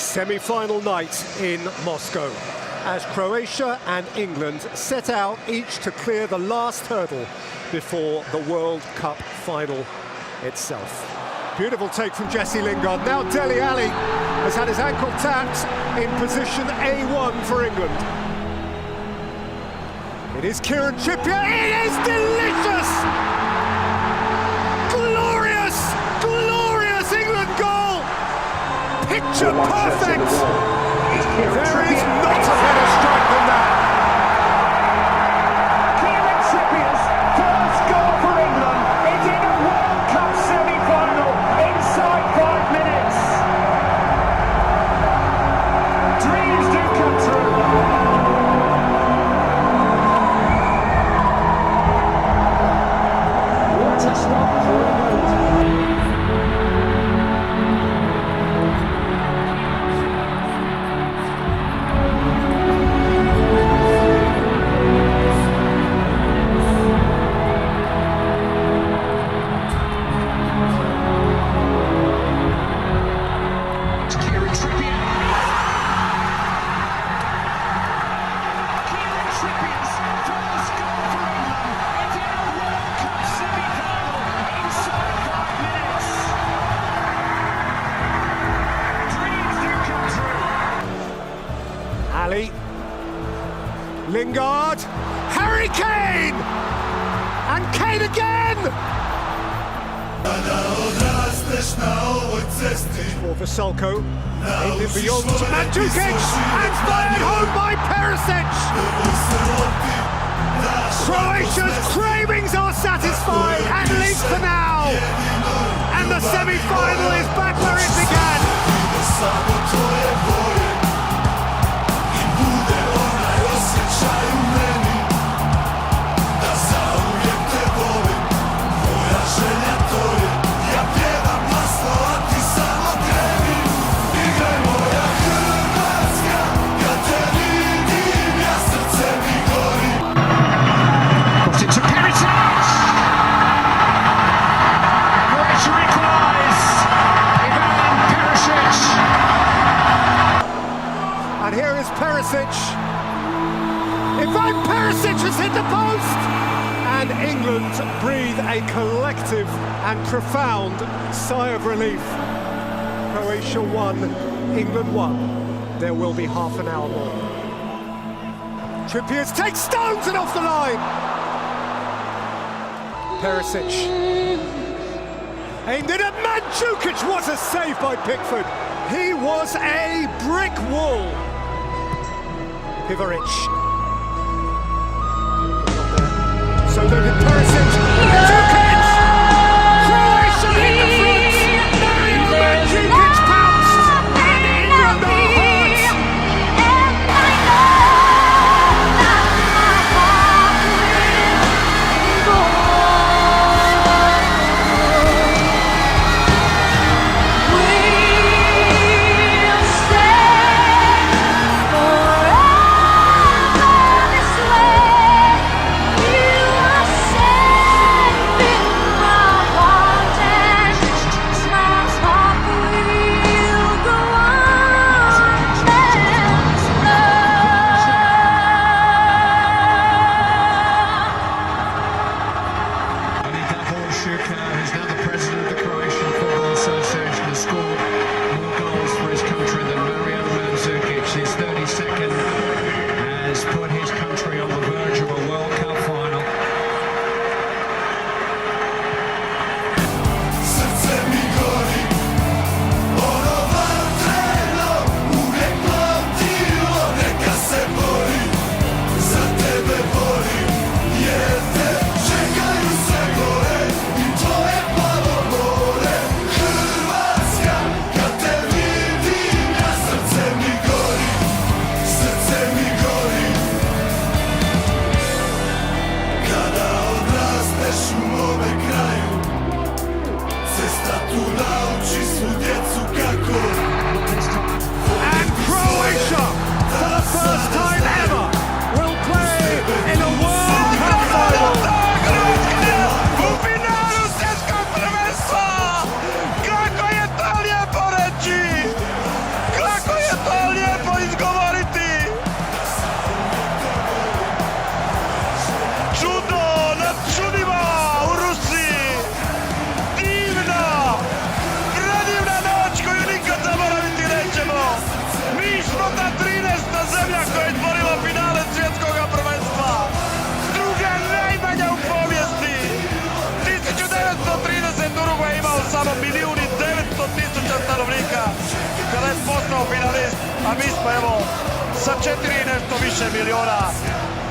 Semi-final night in Moscow, as Croatia and England set out each to clear the last hurdle before the World Cup final itself. Beautiful take from Jesse Lingard. Now Dele Alli has had his ankle tapped in position A1 for England. It is Kieran Trippier. It is delicious! Glorious, glorious England goal! Picture perfect! There is not a better strike than that. Kieran Trippier's first goal for England is in a World Cup semi-final inside 5 minutes. Dreams do come true. What a stop for England. Ali, Lingard, Harry Kane! And Kane again! For Vasilko, aimed beyond to Mandzukic, and fired home by Perisic! Croatia's cravings are satisfied, at least for now! And the semi-final is back where it began! And here is Perisic. Ivan Perisic has hit the post! And England breathe a collective and profound sigh of relief. Croatia won, England won. There will be half an hour more. Trippier takes stones and off the line! Perisic. Aimed it at Mandzukic. What a save by Pickford. He was a brick wall. Ivoric. So there did Perisic. Mandzukic! Croatia hit the front. Mario Mandzukic pounced. And England are hurt. This way, you are safe. mi smo evo sa 4 i nešto više miliona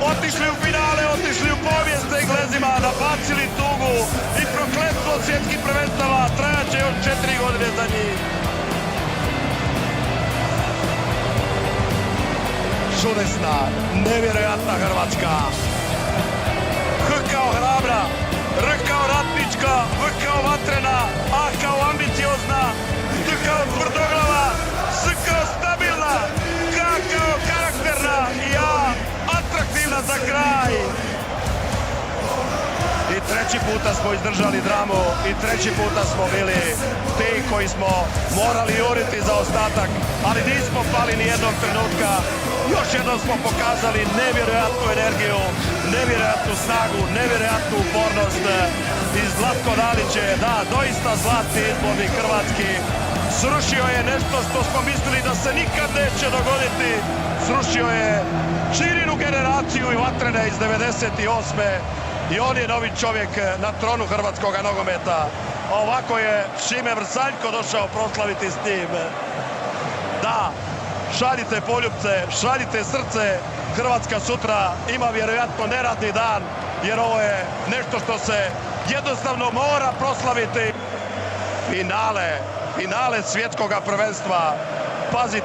otišli u finale, otišli u povijest sa Englezima, nabacili tugu i prokletstvo svjetskih prvenstava trajaće još 4 godine za njih. Čudesna, nevjerojatna Hrvatska. H kao hrabra, R kao ratnička, V kao vatrena, A kao ambiciozna, T kao tvrdoglava, S kao stabilna, K kao karakterna i A atraktivna za kraj. I treći puta smo izdržali dramu i treći puta smo bili ti koji smo morali juriti za ostatak, ali nismo pali ni jednog trenutka. Još jednom smo pokazali nevjerojatnu energiju, nevjerojatnu snagu, nevjerojatnu upornost. I Zlatko Dalić je, da, doista zlatni izbornik hrvatski. Srušio je nešto što smo mislili da se nikad neće dogoditi. Srušio je Čirinu generaciju i Vatrene iz 98. I on je novi čovjek na tronu hrvatskog nogometa. A ovako je Šime Vrsaljko došao proslaviti s tim. Da, šaljite poljupce, šaljite srce. Hrvatska sutra ima vjerojatno neradni dan, jer ovo je nešto što se jednostavno mora proslaviti. Finale svjetskoga prvenstva. Pazite.